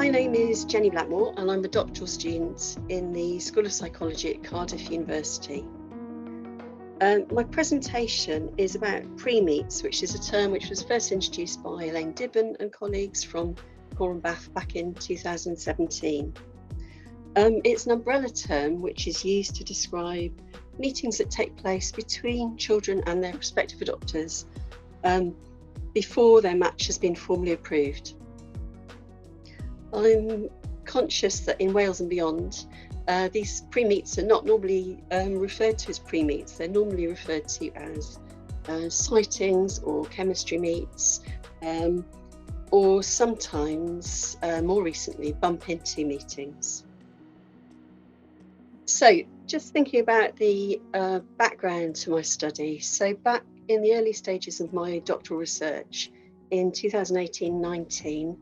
My name is Jenny Blackmore and I'm a doctoral student in the School of Psychology at Cardiff University. My presentation is about pre-meets, which is a term which was first introduced by Elaine Dibben and colleagues from Cornwall Bath back in 2017. It's an umbrella term which is used to describe meetings that take place between children and their prospective adopters before their match has been formally approved. I'm conscious that in Wales and beyond, these pre-meets are not normally referred to as pre-meets. They're normally referred to as sightings or chemistry meets, or sometimes, more recently, bump into meetings. So just thinking about the background to my study. So back in the early stages of my doctoral research in 2018-19,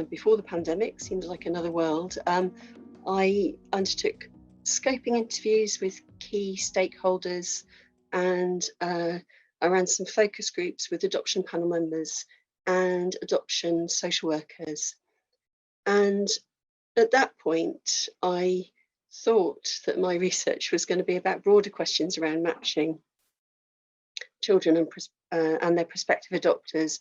before the pandemic, seemed like another world, I undertook scoping interviews with key stakeholders and I ran some focus groups with adoption panel members and adoption social workers. And at that point, I thought that my research was going to be about broader questions around matching children and their prospective adopters.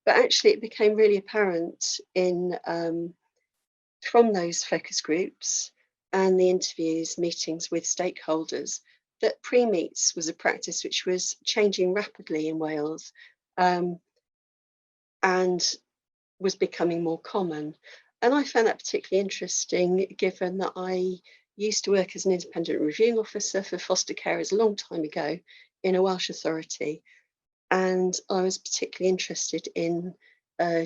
But actually, it became really apparent from those focus groups and the interviews, meetings with stakeholders, that pre-meets was a practice which was changing rapidly in Wales and was becoming more common. And I found that particularly interesting, given that I used to work as an independent reviewing officer for foster carers a long time ago in a Welsh authority. And I was particularly interested in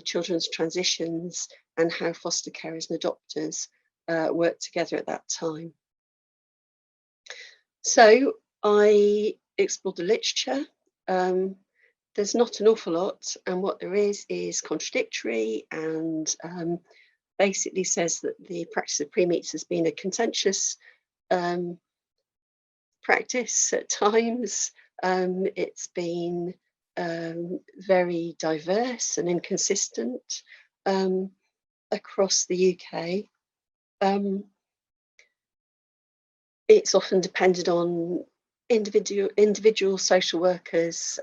children's transitions and how foster carers and adopters worked together at that time. So I explored the literature. There's not an awful lot, and what there is contradictory and basically says that the practice of pre-meets has been a contentious practice at times. It's been very diverse and inconsistent across the UK. It's often depended on individual social workers'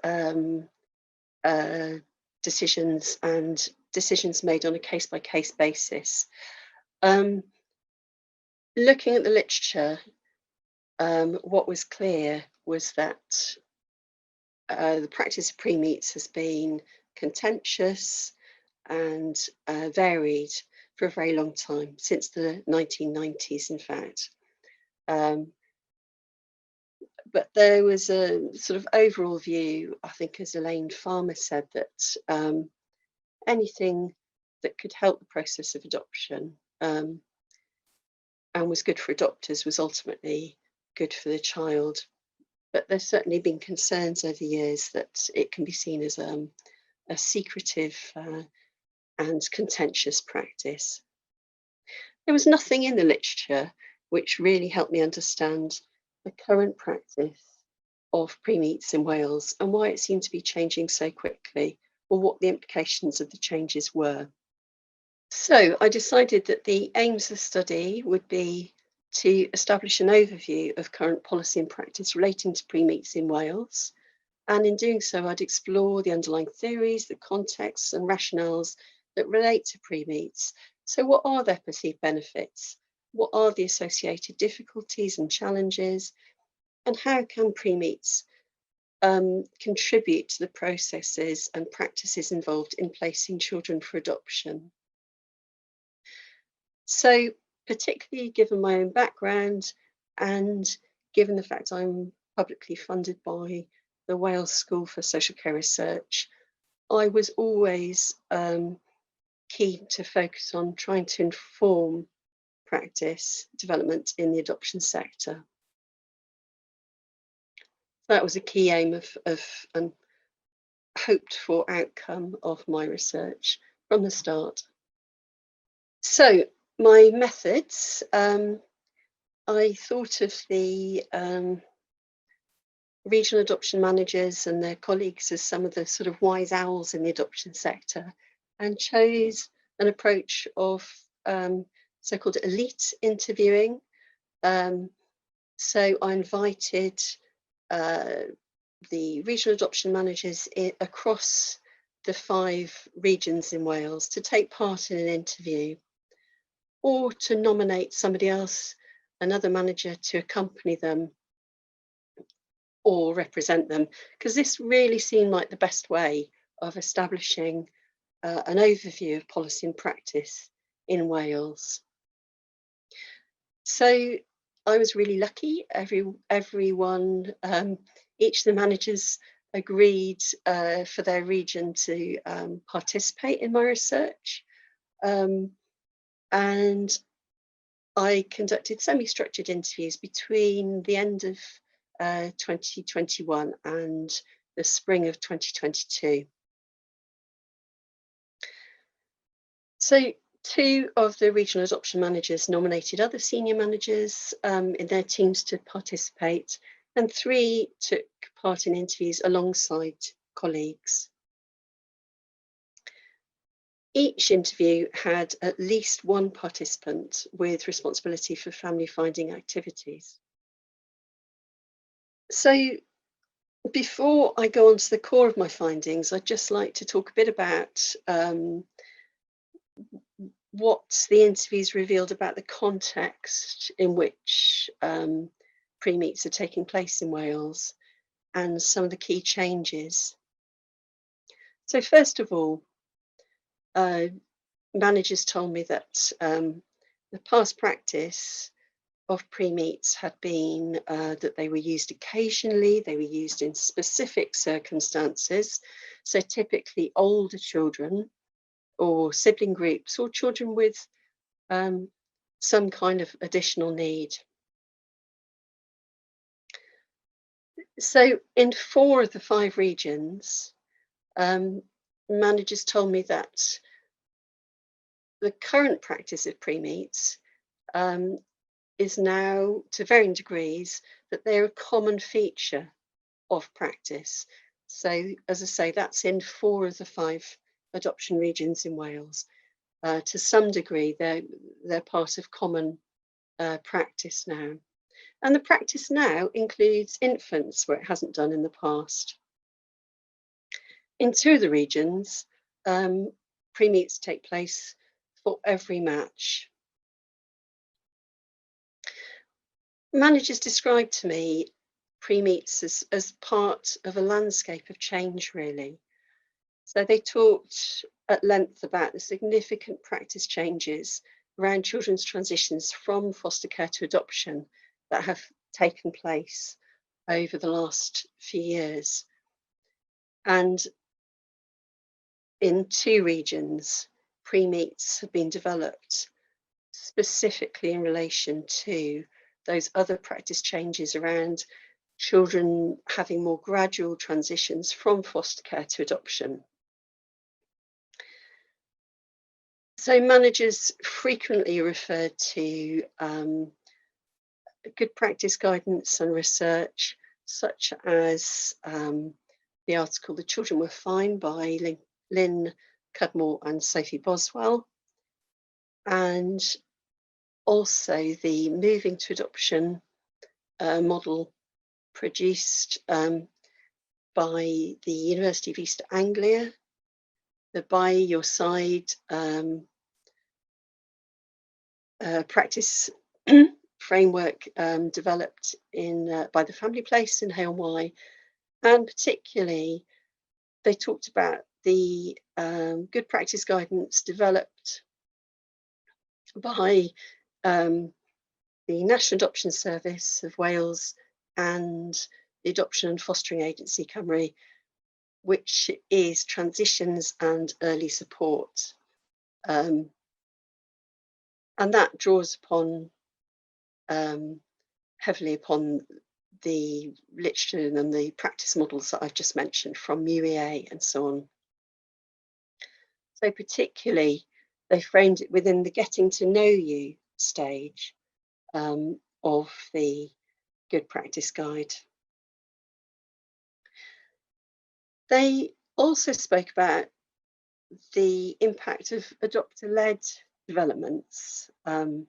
decisions and decisions made on a case-by-case basis. Looking at the literature, what was clear was that the practice of pre-meets has been contentious and varied for a very long time, since the 1990s, in fact. But there was a sort of overall view, I think, as Elaine Farmer said, that anything that could help the process of adoption and was good for adopters was ultimately good for the child. But there's certainly been concerns over the years that it can be seen as a secretive and contentious practice. There was nothing in the literature which really helped me understand the current practice of pre-meets in Wales and why it seemed to be changing so quickly, or what the implications of the changes were. So I decided that the aims of the study would be to establish an overview of current policy and practice relating to pre-meets in Wales. And in doing so, I'd explore the underlying theories, the contexts and rationales that relate to pre-meets. So what are their perceived benefits? What are the associated difficulties and challenges? And how can pre-meets contribute to the processes and practices involved in placing children for adoption? So, particularly given my own background and given the fact I'm publicly funded by the Wales School for Social Care Research, I was always keen to focus on trying to inform practice development in the adoption sector. That was a key aim of and hoped for outcome of my research from the start. So my methods, I thought of the regional adoption managers and their colleagues as some of the sort of wise owls in the adoption sector, and chose an approach of so-called elite interviewing. So I invited the regional adoption managers across the 5 regions in Wales to take part in an interview, or to nominate somebody else, another manager, to accompany them or represent them, because this really seemed like the best way of establishing an overview of policy and practice in Wales. So I was really lucky. Everyone, each of the managers agreed for their region to participate in my research. And I conducted semi-structured interviews between the end of 2021 and the spring of 2022. So 2 of the regional adoption managers nominated other senior managers in their teams to participate, and 3 took part in interviews alongside colleagues. Each interview had at least 1 participant with responsibility for family finding activities. So before I go on to the core of my findings, I'd just like to talk a bit about what the interviews revealed about the context in which pre-meets are taking place in Wales, and some of the key changes. So first of all, managers told me that the past practice of pre-meets had been that they were used occasionally, they were used in specific circumstances, so typically older children or sibling groups or children with some kind of additional need. So in 4 of the 5 regions, managers told me that the current practice of pre-meets is now, to varying degrees, that they're a common feature of practice. So, as I say, that's in 4 of the 5 adoption regions in Wales. To some degree, they're part of common practice now. And the practice now includes infants, where it hasn't done in the past. In 2 of the regions, pre-meets take place for every match. Managers described to me pre-meets as part of a landscape of change, really. So they talked at length about the significant practice changes around children's transitions from foster care to adoption that have taken place over the last few years. And in 2 regions, pre-meets have been developed specifically in relation to those other practice changes around children having more gradual transitions from foster care to adoption. So managers frequently referred to good practice guidance and research, such as the article "The Children Were Fine" by Lynn Cudmore and Sophie Boswell, and also the moving to adoption model produced by the University of East Anglia, the By Your Side practice framework developed by the Family Place in Hale Wye, and particularly they talked about the good practice guidance developed by the National Adoption Service of Wales and the Adoption and Fostering Agency Cymru, which is transitions and early support. And that draws upon heavily upon the literature and the practice models that I've just mentioned from UEA and so on. So particularly, they framed it within the getting to know you stage of the Good Practice Guide. They also spoke about the impact of adopter-led developments in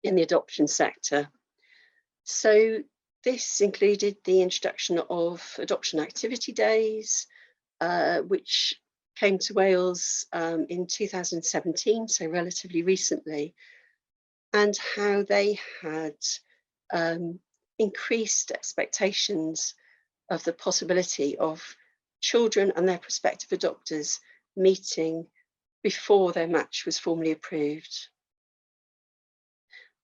the adoption sector. So this included the introduction of adoption activity days, which came to Wales in 2017, so relatively recently, and how they had increased expectations of the possibility of children and their prospective adopters meeting before their match was formally approved.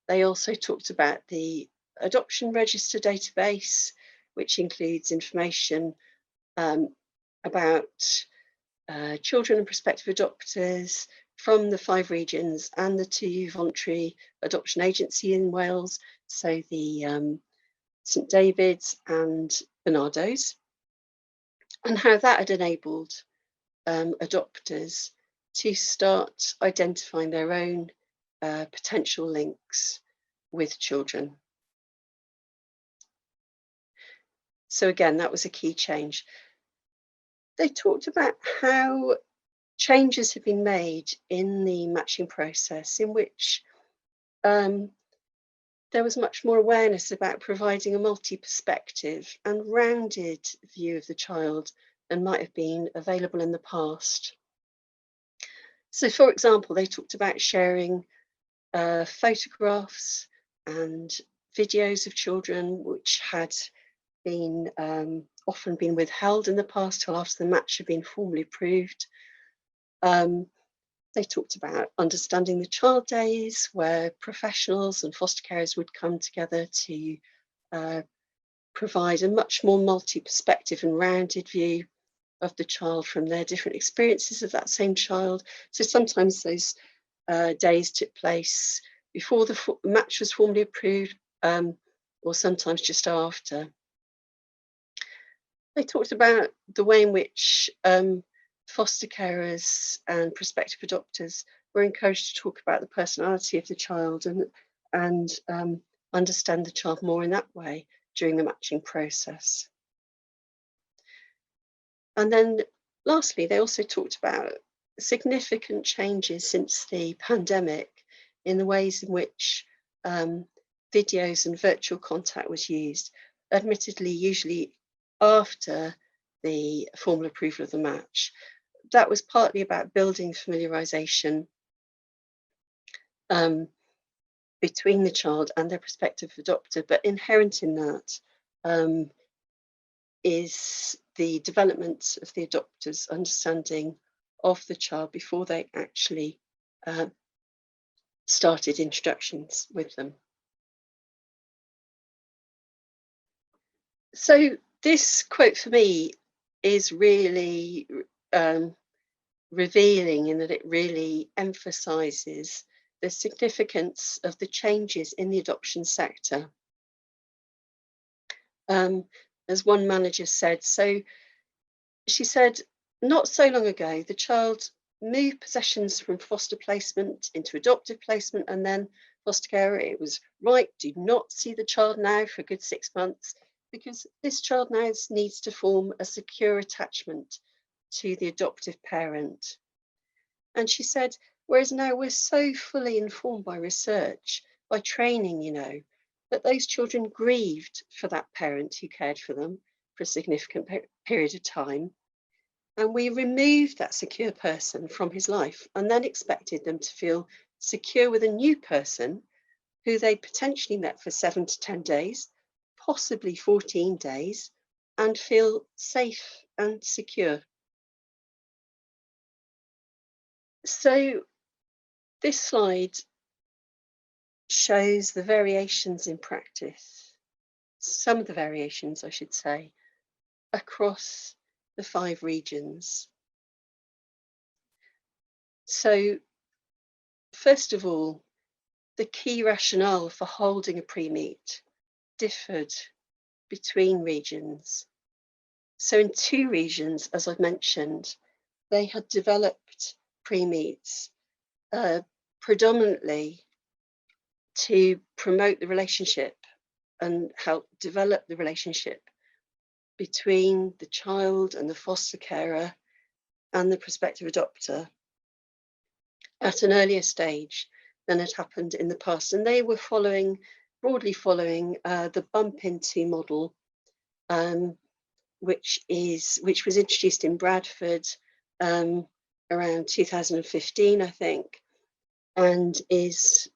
They also talked about the adoption register database, which includes information about children and prospective adopters from the 5 regions and the 2 voluntary adoption agency in Wales, so the St David's and Barnardo's, and how that had enabled adopters to start identifying their own potential links with children. So again, that was a key change. They talked about how changes have been made in the matching process, in which there was much more awareness about providing a multi-perspective and rounded view of the child than might have been available in the past. So, for example, they talked about sharing photographs and videos of children which had been often been withheld in the past till after the match had been formally approved. They talked about understanding the child days, where professionals and foster carers would come together to provide a much more multi-perspective and rounded view of the child from their different experiences of that same child. So sometimes those days took place before the match was formally approved, or sometimes just after. They talked about the way in which foster carers and prospective adopters were encouraged to talk about the personality of the child and understand the child more in that way during the matching process. And then lastly, they also talked about significant changes since the pandemic in the ways in which videos and virtual contact was used, admittedly, usually after the formal approval of the match. That was partly about building familiarisation between the child and their prospective adopter, but inherent in that is the development of the adopter's understanding of the child before they actually started introductions with them. So this quote for me is really revealing in that it really emphasises the significance of the changes in the adoption sector. As one manager said, she said, not so long ago, the child moved possessions from foster placement into adoptive placement and then foster care. It was right, do not see the child now for a good 6 months, because this child now needs to form a secure attachment to the adoptive parent. And she said, whereas now we're so fully informed by research, by training, that those children grieved for that parent who cared for them for a significant period of time. And we removed that secure person from his life and then expected them to feel secure with a new person who they potentially met for 7 to 10 days, possibly 14 days, and feel safe and secure. So this slide shows the variations in practice, some of the variations, I should say, across the 5 regions. So, first of all, the key rationale for holding a pre-meet differed between regions. So in 2 regions, as I've mentioned, they had developed pre-meets predominantly to promote the relationship and help develop the relationship between the child and the foster carer and the prospective adopter. at an earlier stage than had happened in the past. And they were broadly following the bump into model, um, which was introduced in Bradford um, around 2015, I think, and is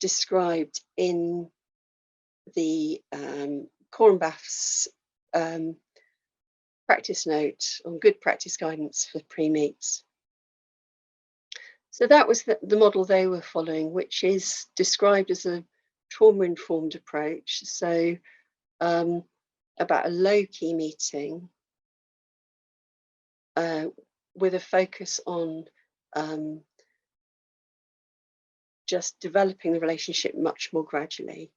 described in the Cornbath's um, practice note on good practice guidance for pre-meets. So that was the model they were following, which is described as a trauma-informed approach. So about a low-key meeting with a focus on just developing the relationship much more gradually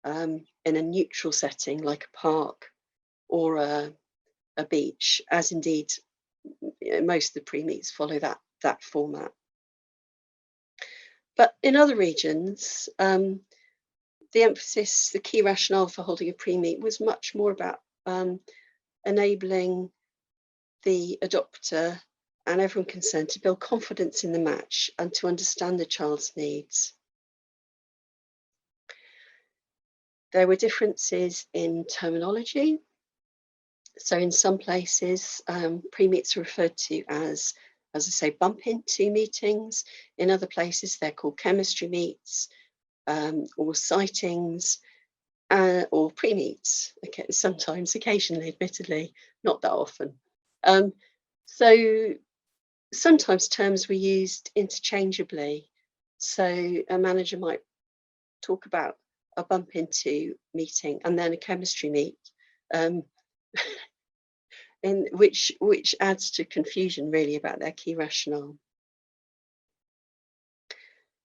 in a neutral setting like a park or a beach, as indeed most of the pre-meets follow that format. But in other regions, the emphasis, the key rationale for holding a pre-meet was much more about enabling the adopter and everyone concerned to build confidence in the match and to understand the child's needs. There were differences in terminology. So in some places, pre-meets are referred to as I say, bump into meetings. In other places, they're called chemistry meets or sightings or pre-meets. Okay, sometimes, occasionally, admittedly, not that often. So sometimes terms were used interchangeably. So a manager might talk about a bump into meeting and then a chemistry meet. In which adds to confusion really about their key rationale.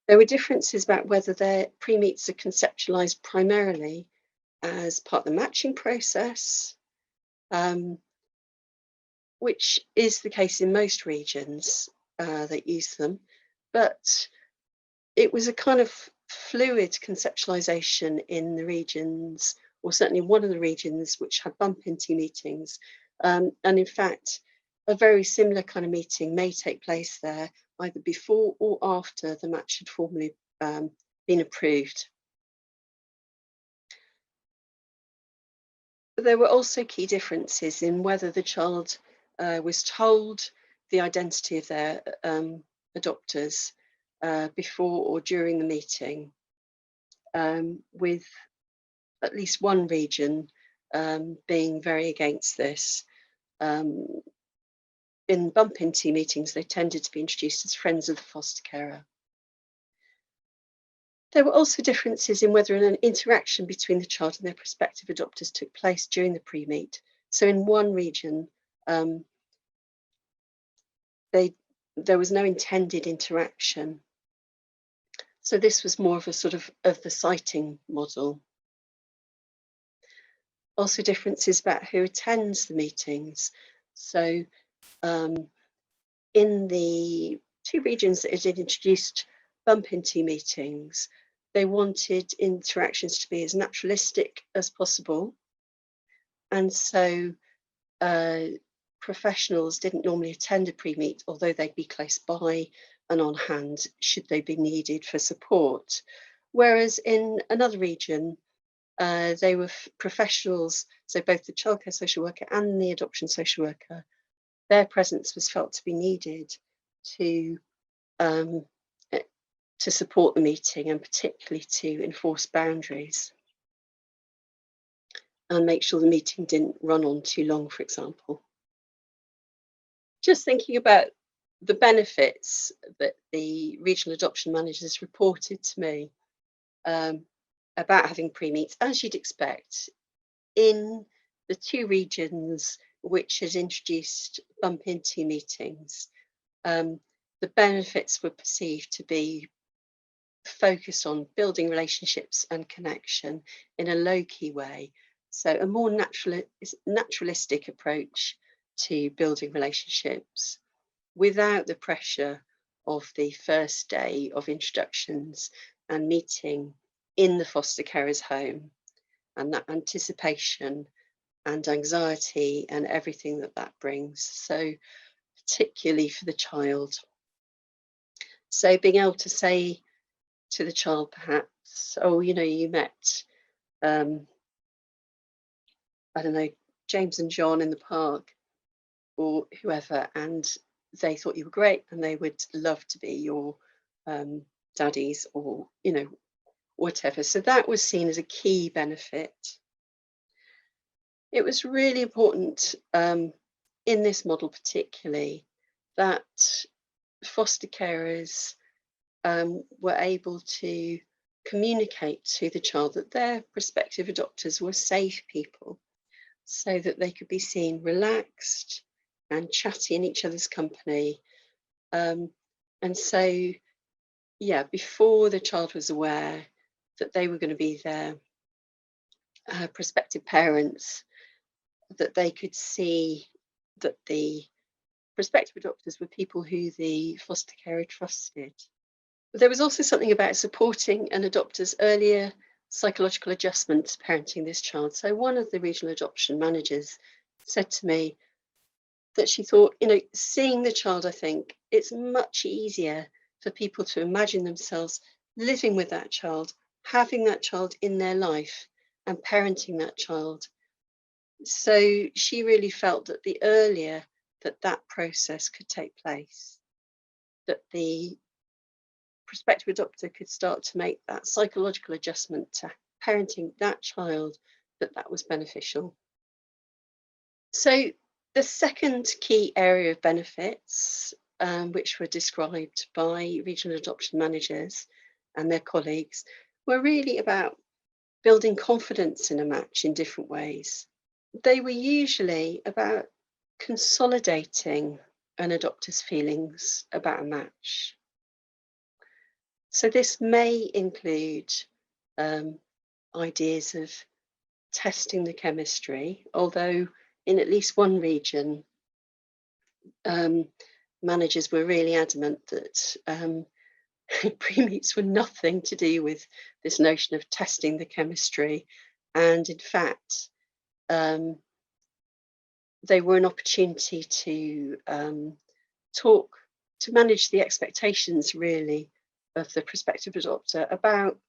There were differences about whether their pre-meets are conceptualized primarily as part of the matching process, which is the case in most regions that use them, but it was a kind of fluid conceptualization in the regions, or certainly one of the regions which had bump into meetings. And in fact, a very similar kind of meeting may take place there either before or after the match had formally been approved. There were also key differences in whether the child was told the identity of their adopters before or during the meeting, with at least one region being very against this. In bump into meetings, they tended to be introduced as friends of the foster carer. There were also differences in whether an interaction between the child and their prospective adopters took place during the pre-meet. So in one region, there was no intended interaction. So this was more of a sort of the sighting model. Also differences about who attends the meetings. So in the two regions that had introduced bump into meetings, they wanted interactions to be as naturalistic as possible. And so professionals didn't normally attend a pre-meet, although they'd be close by and on hand should they be needed for support. Whereas in another region, they were professionals, so both the childcare social worker and the adoption social worker, their presence was felt to be needed to support the meeting and particularly to enforce boundaries and make sure the meeting didn't run on too long, for example. Just thinking about the benefits that the regional adoption managers reported to me about having pre-meets, as you'd expect, in the two regions which had introduced bump into meetings, the benefits were perceived to be focused on building relationships and connection in a low-key way. So a more naturalistic approach to building relationships without the pressure of the first day of introductions and meeting in the foster carer's home, and that anticipation and anxiety and everything that brings. So particularly for the child. So being able to say to the child perhaps, oh, you met, um, I don't know, James and John in the park or whoever, and they thought you were great and they would love to be your um, daddies or, whatever. So that was seen as a key benefit. It was really important in this model, particularly, that foster carers were able to communicate to the child that their prospective adopters were safe people so that they could be seen relaxed and chatty in each other's company. Um, and so, yeah, before the child was aware that they were going to be their prospective parents, that they could see that the prospective adopters were people who the foster carer trusted. But there was also something about supporting an adopter's earlier psychological adjustment to parenting this child. So one of the regional adoption managers said to me that she thought, seeing the child, I think it's much easier for people to imagine themselves living with that child, having that child in their life and parenting that child. So she really felt that the earlier that process could take place, that the prospective adopter could start to make that psychological adjustment to parenting that child, that was beneficial. So the second key area of benefits, which were described by regional adoption managers and their colleagues, were really about building confidence in a match in different ways. They were usually about consolidating an adopter's feelings about a match. So this may include ideas of testing the chemistry, although in at least one region, managers were really adamant that pre-meets were nothing to do with this notion of testing the chemistry. And in fact, they were an opportunity to talk, to manage the expectations really of the prospective adopter about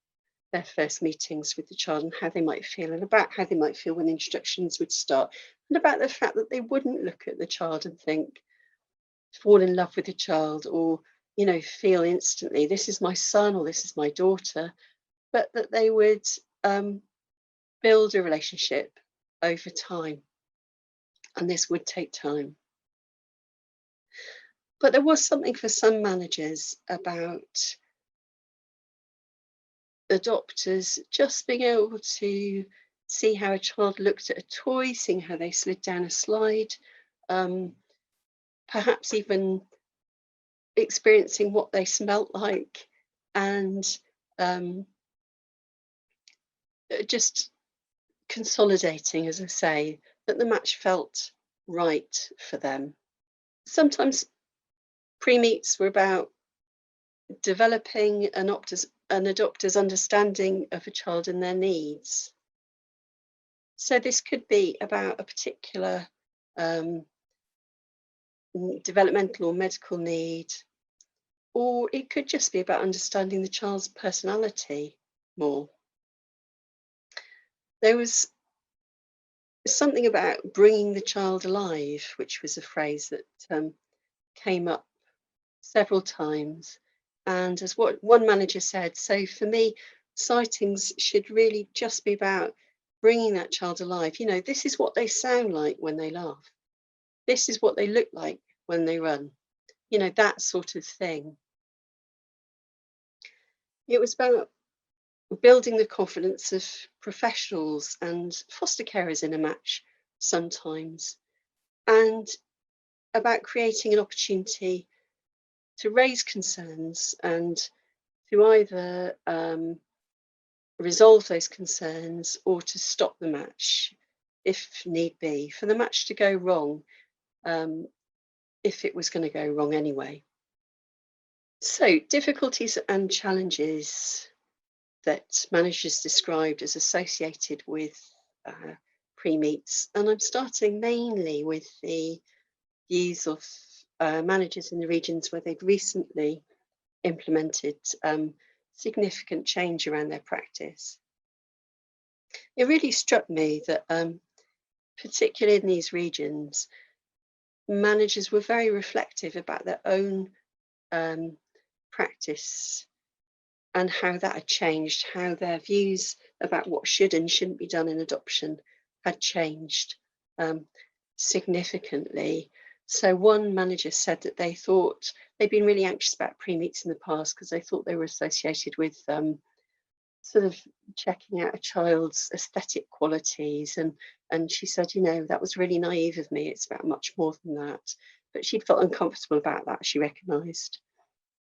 their first meetings with the child and how they might feel, and about how they might feel when introductions would start, and about the fact that they wouldn't look at the child and think, fall in love with the child, or feel instantly this is my son or this is my daughter, but that they would build a relationship over time, and this would take time. But there was something for some managers about adopters just being able to see how a child looked at a toy, seeing how they slid down a slide, um, perhaps even experiencing what they smelt like, and just consolidating, as I say, that the match felt right for them. Sometimes pre-meets were about developing an adopter's understanding of a child and their needs. So this could be about a particular developmental or medical need, or it could just be about understanding the child's personality more. There was something about bringing the child alive, which was a phrase that came up several times. And as what one manager said, so for me, sightings should really just be about bringing that child alive. This is what they sound like when they laugh. This is what they look like when they run. That sort of thing. It was about building the confidence of professionals and foster carers in a match sometimes, and about creating an opportunity to raise concerns and to either resolve those concerns or to stop the match if need be, for the match to go wrong if it was going to go wrong anyway. So, difficulties and challenges that managers described as associated with pre-meets, and I'm starting mainly with the views of managers in the regions where they've recently implemented significant change around their practice. It really struck me that, particularly in these regions, managers were very reflective about their own um, practice and how that had changed, how their views about what should and shouldn't be done in adoption had changed um, significantly. So one manager said that they thought they'd been really anxious about pre-meets in the past because they thought they were associated with sort of checking out a child's aesthetic qualities, and she said, you know, that was really naive of me. It's about much more than that. But she'd felt uncomfortable about that, she recognised.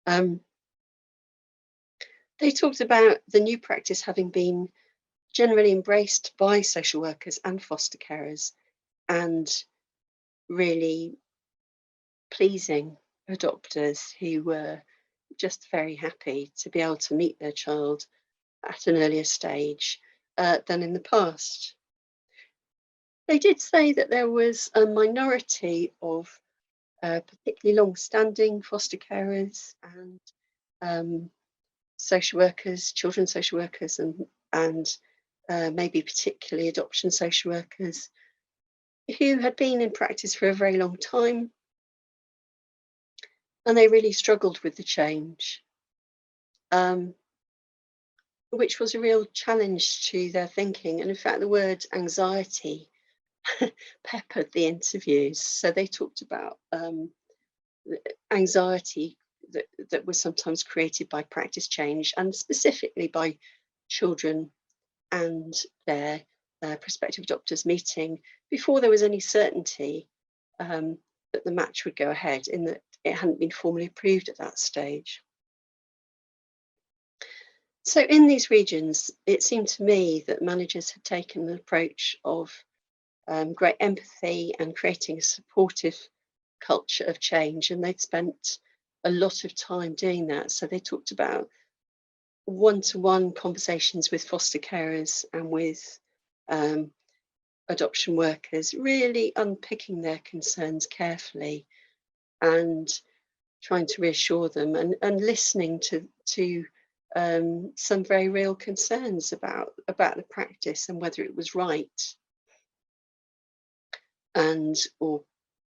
Um, they talked about the new practice having been generally embraced by social workers and foster carers, and really pleasing adopters who were just very happy to be able to meet their child at an earlier stage than in the past. They did say that there was a minority of particularly long-standing foster carers and um, social workers, children's social workers, and maybe particularly adoption social workers who had been in practice for a very long time, and they really struggled with the change, um, which was a real challenge to their thinking. And in fact, the word anxiety peppered the interviews. So they talked about anxiety that was sometimes created by practice change, and specifically by children and their prospective adopters meeting before there was any certainty that the match would go ahead, in that it hadn't been formally approved at that stage. So in these regions, it seemed to me that managers had taken an approach of great empathy and creating a supportive culture of change, and they'd spent a lot of time doing that. So they talked about one-to-one conversations with foster carers and with um, adoption workers, really unpicking their concerns carefully and trying to reassure them, and listening to some very real concerns about the practice and whether it was right, and or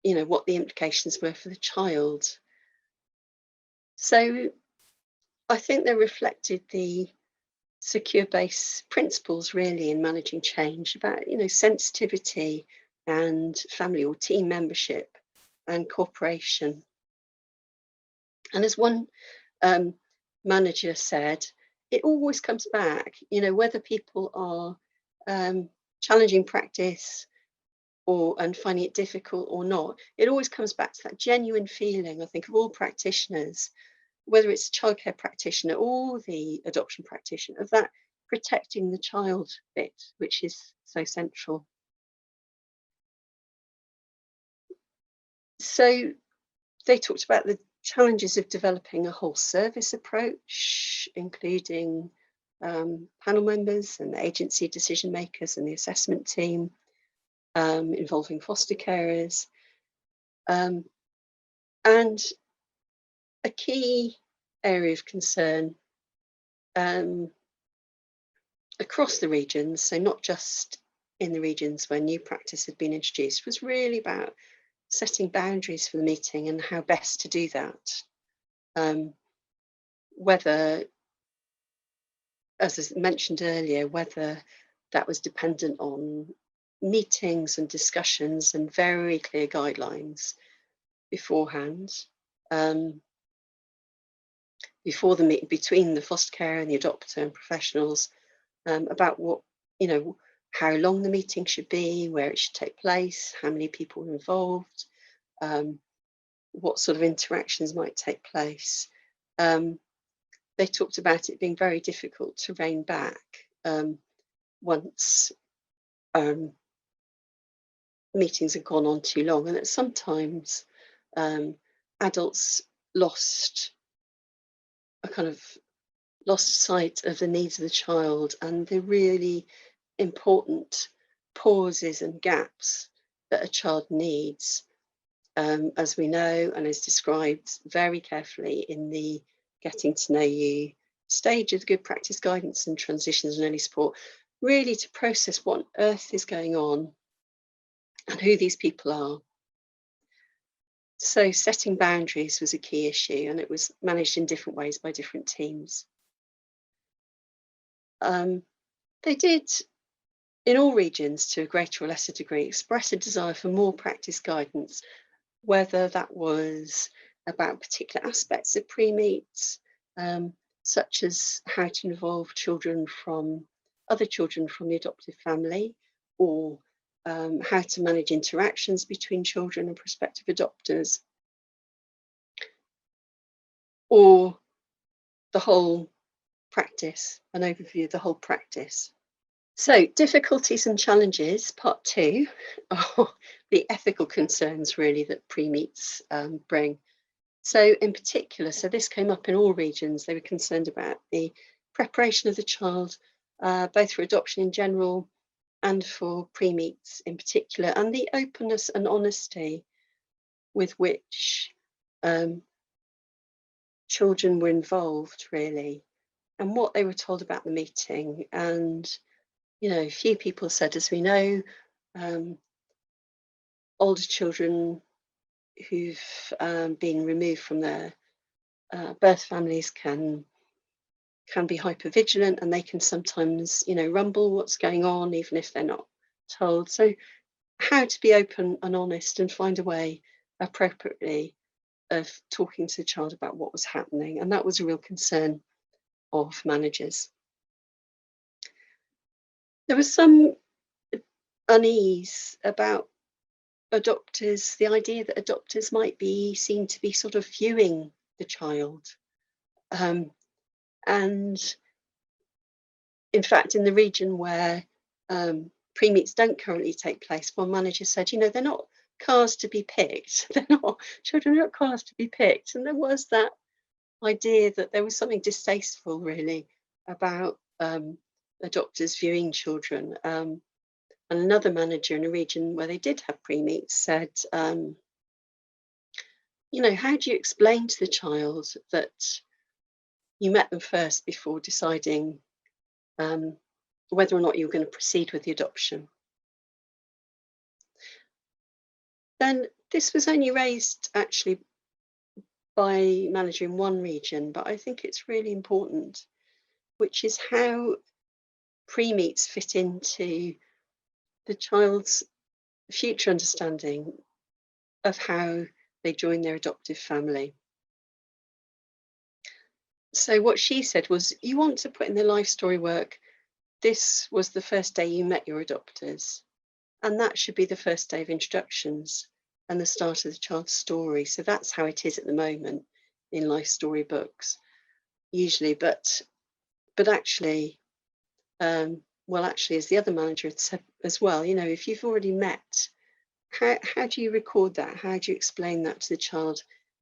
you know what the implications were for the child. So I think they reflected the secure base principles really in managing change, about, you know, sensitivity and family or team membership and cooperation. And as one um, manager said, it always comes back, you know, whether people are challenging practice or and finding it difficult or not, it always comes back to that genuine feeling, I think, of all practitioners, whether it's a childcare practitioner or the adoption practitioner, of that protecting the child bit, which is so central. So they talked about the challenges of developing a whole service approach, including panel members and agency decision makers and the assessment team, involving foster carers. Um, and a key area of concern um, across the regions, so not just in the regions where new practice had been introduced, was really about setting boundaries for the meeting and how best to do that. Whether, as I mentioned earlier, whether that was dependent on meetings and discussions and very clear guidelines beforehand, um, before the meeting between the foster care and the adopter and professionals, about what, you know, how long the meeting should be, where it should take place, how many people are involved, um, what sort of interactions might take place. They talked about it being very difficult to rein back once meetings had gone on too long, and that sometimes adults lost a kind of lost sight of the needs of the child and the really important pauses and gaps that a child needs, as we know and is described very carefully in the getting to know you stage of good practice guidance and transitions and early support, really to process what on earth is going on and who these people are. So setting boundaries was a key issue, and it was managed in different ways by different teams. They did, in all regions to a greater or lesser degree, express a desire for more practice guidance, whether that was about particular aspects of pre-meets, such as how to involve other children from the adoptive family, or how to manage interactions between children and prospective adopters, or the whole practice, an overview of the whole practice. So, difficulties and challenges, part two, are the ethical concerns really that pre-meets bring. So, in particular, so this came up in all regions, they were concerned about the preparation of the child, both for adoption in general and for pre-meets in particular, and the openness and honesty with which children were involved, really, and what they were told about the meeting. And few people said, as we know, older children who've been removed from their birth families can be hypervigilant, and they can sometimes, rumble what's going on, even if they're not told. So, how to be open and honest and find a way appropriately of talking to the child about what was happening, and that was a real concern of managers. There was some unease about adopters, the idea that adopters might be seen to be sort of viewing the child. And in fact, in the region where pre-meets don't currently take place, one manager said, they're not cars to be picked. Children are not cars to be picked. And there was that idea that there was something distasteful really about adopters viewing children. And another manager in a region where they did have pre-meets said, how do you explain to the child that you met them first before deciding whether or not you were going to proceed with the adoption? Then this was only raised actually by manager in one region, but I think it's really important, which is how pre-meets fit into the child's future understanding of how they join their adoptive family. So what she said was, you want to put in the life story work, this was the first day you met your adopters, and that should be the first day of introductions and the start of the child's story. So that's how it is at the moment in life story books, usually. But actually, actually, as the other manager had said as well, if you've already met, how do you record that? How do you explain that to the child?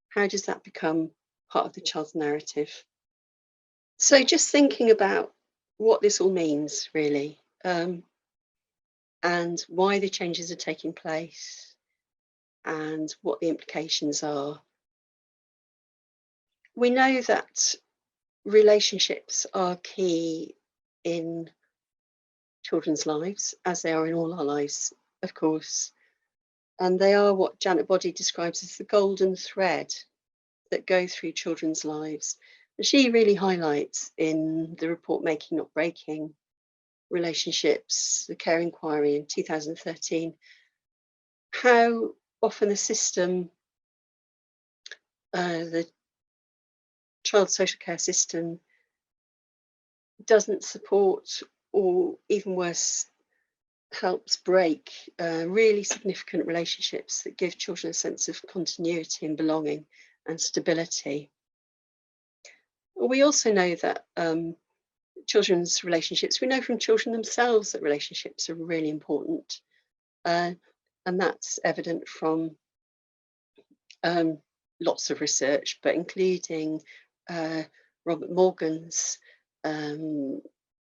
How does that become part of the child's narrative? So just thinking about what this all means, really, and why the changes are taking place and what the implications are. We know that relationships are key in children's lives, as they are in all our lives, of course. And they are what Janet Boddy describes as the golden thread that go through children's lives. And she really highlights in the report Making Not Breaking Relationships, the Care Inquiry in 2013, how often the system, the child social care system, doesn't support, or even worse, helps break really significant relationships that give children a sense of continuity and belonging and stability. We also know that children's relationships, we know from children themselves that relationships are really important. And that's evident from lots of research, but including Robert Morgan's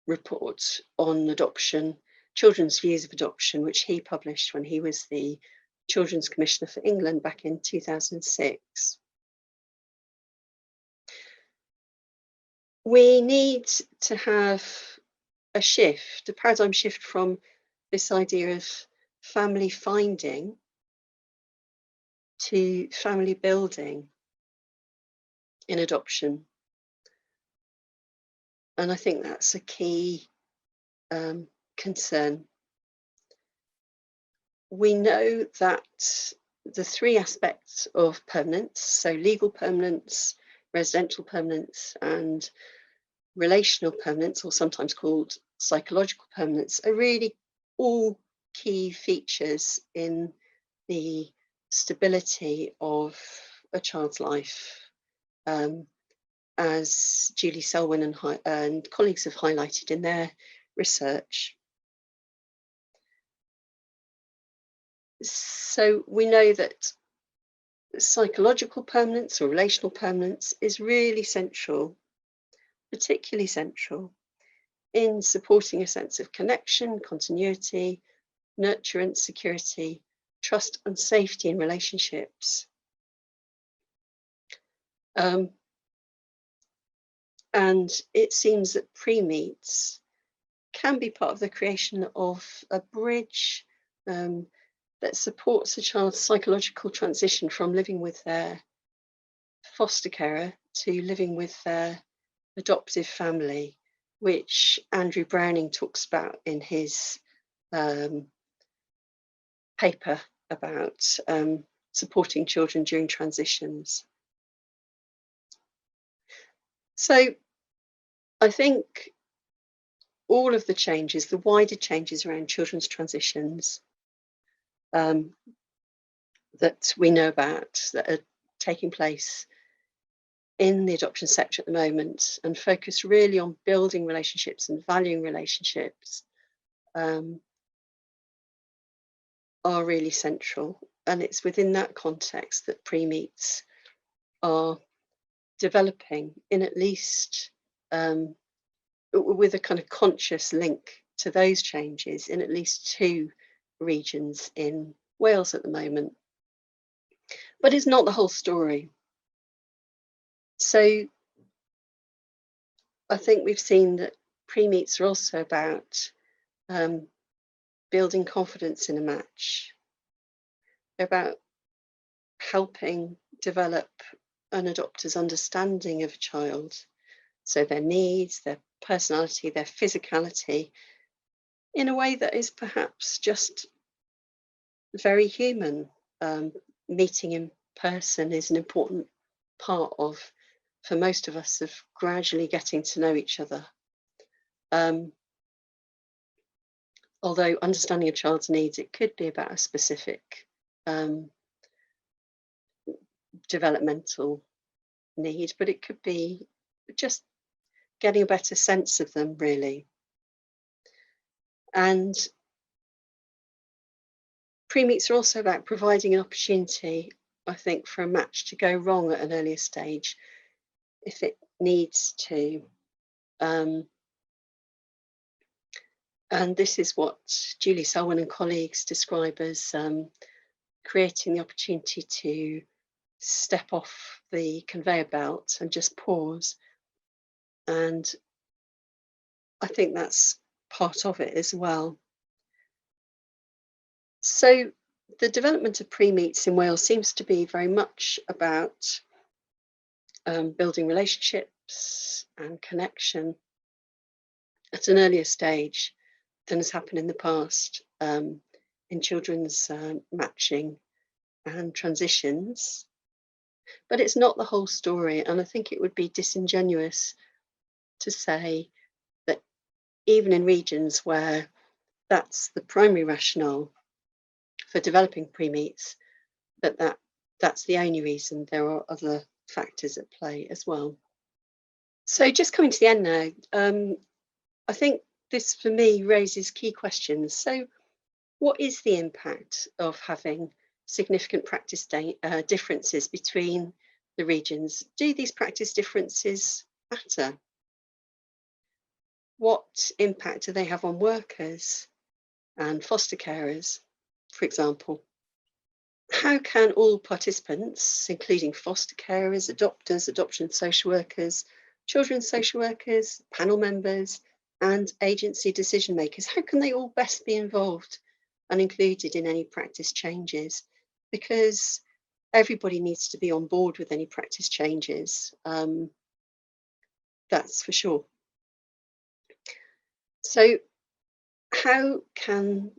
report on adoption, children's views of adoption, which he published when he was the Children's Commissioner for England back in 2006. we need to have a paradigm shift from this idea of family finding to family building in adoption. And I think that's a key concern. We know that the three aspects of permanence, so legal permanence, residential permanence, and relational permanence, or sometimes called psychological permanence, are really all key features in the stability of a child's life, as Julie Selwyn and colleagues have highlighted in their research. So we know that psychological permanence or relational permanence is really central, particularly central in supporting a sense of connection, continuity, nurturance, security, trust and safety in relationships. And it seems that pre-meets can be part of the creation of a bridge that supports a child's psychological transition from living with their foster carer to living with their adoptive family, which Andrew Browning talks about in his paper about supporting children during transitions. So I think all of the changes, the wider changes around children's transitions that we know about that are taking place in the adoption sector at the moment and focus really on building relationships and valuing relationships are really central. And it's within that context that pre-meets are developing in at least with a kind of conscious link to those changes in at least 2 regions in Wales at the moment. But it's not the whole story. So I think we've seen that pre-meets are also about building confidence in a match. They're about helping develop an adopter's understanding of a child. So their needs, their personality, their physicality, in a way that is perhaps just very human. Meeting in person is an important part of, for most of us, of gradually getting to know each other. Although understanding a child's needs, it could be about a specific developmental need, but it could be just getting a better sense of them, really. And pre-meets are also about providing an opportunity, I think, for a match to go wrong at an earlier stage if it needs to. And this is what Julie Selwyn and colleagues describe as creating the opportunity to step off the conveyor belt and just pause. And I think that's part of it as well. So the development of pre-meets in Wales seems to be very much about building relationships and connection at an earlier stage than has happened in the past in children's matching and transitions. But it's not the whole story, and I think it would be disingenuous to say that even in regions where that's the primary rationale for developing pre-meets, that's the only reason. There are other factors at play as well. So just coming to the end now, I think this for me raises key questions. So what is the impact of having significant practice differences between the regions? Do these practice differences matter? What impact do they have on workers and foster carers, for example? How can all participants, including foster carers, adopters, adoption social workers, children's social workers, panel members, and agency decision makers, how can they all best be involved and included in any practice changes? Because everybody needs to be on board with any practice changes, that's for sure. So how can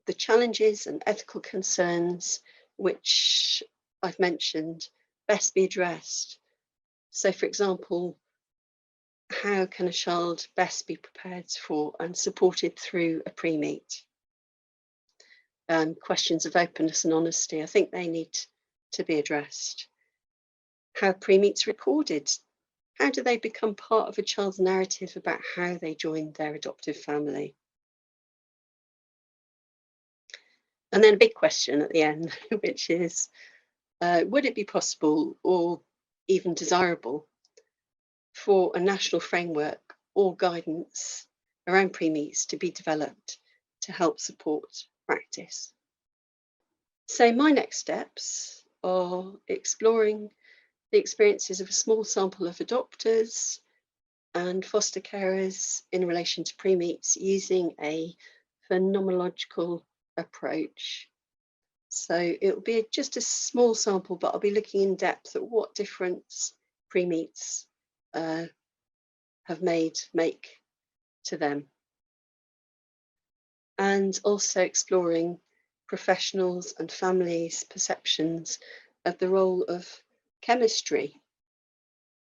the challenges and ethical concerns which I've mentioned best be addressed? So, for example, how can a child best be prepared for and supported through a pre-meet? Questions of openness and honesty, I think they need to be addressed. How pre-meets recorded? How do they become part of a child's narrative about how they joined their adoptive family? And then a big question at the end, which is, would it be possible or even desirable for a national framework or guidance around pre-meets to be developed to help support practice? So my next steps are exploring the experiences of a small sample of adopters and foster carers in relation to pre-meets using a phenomenological approach. So it'll be just a small sample, but I'll be looking in depth at what difference pre-meets have make to them. And also exploring professionals and families' perceptions of the role of chemistry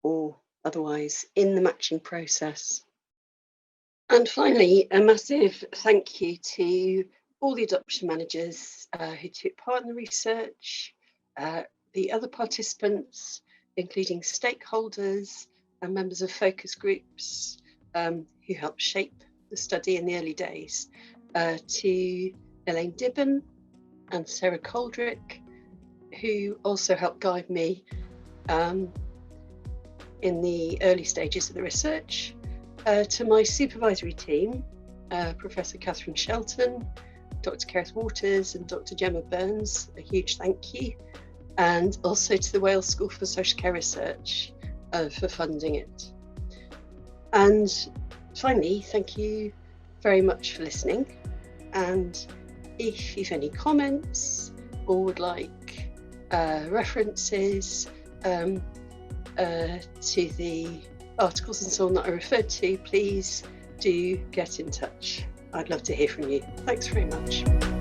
or otherwise in the matching process. And finally, a massive thank you to all the adoption managers who took part in the research, the other participants, including stakeholders and members of focus groups who helped shape the study in the early days, to Elaine Dibben and Sarah Coldrick, who also helped guide me in the early stages of the research, to my supervisory team, Professor Catherine Shelton, Dr. Kerith Waters and Dr. Gemma Burns, a huge thank you, and also to the Wales School for Social Care Research for funding it. And finally, thank you very much for listening. And if you've any comments or would like references to the articles and so on that I referred to, please do get in touch. I'd love to hear from you. Thanks very much.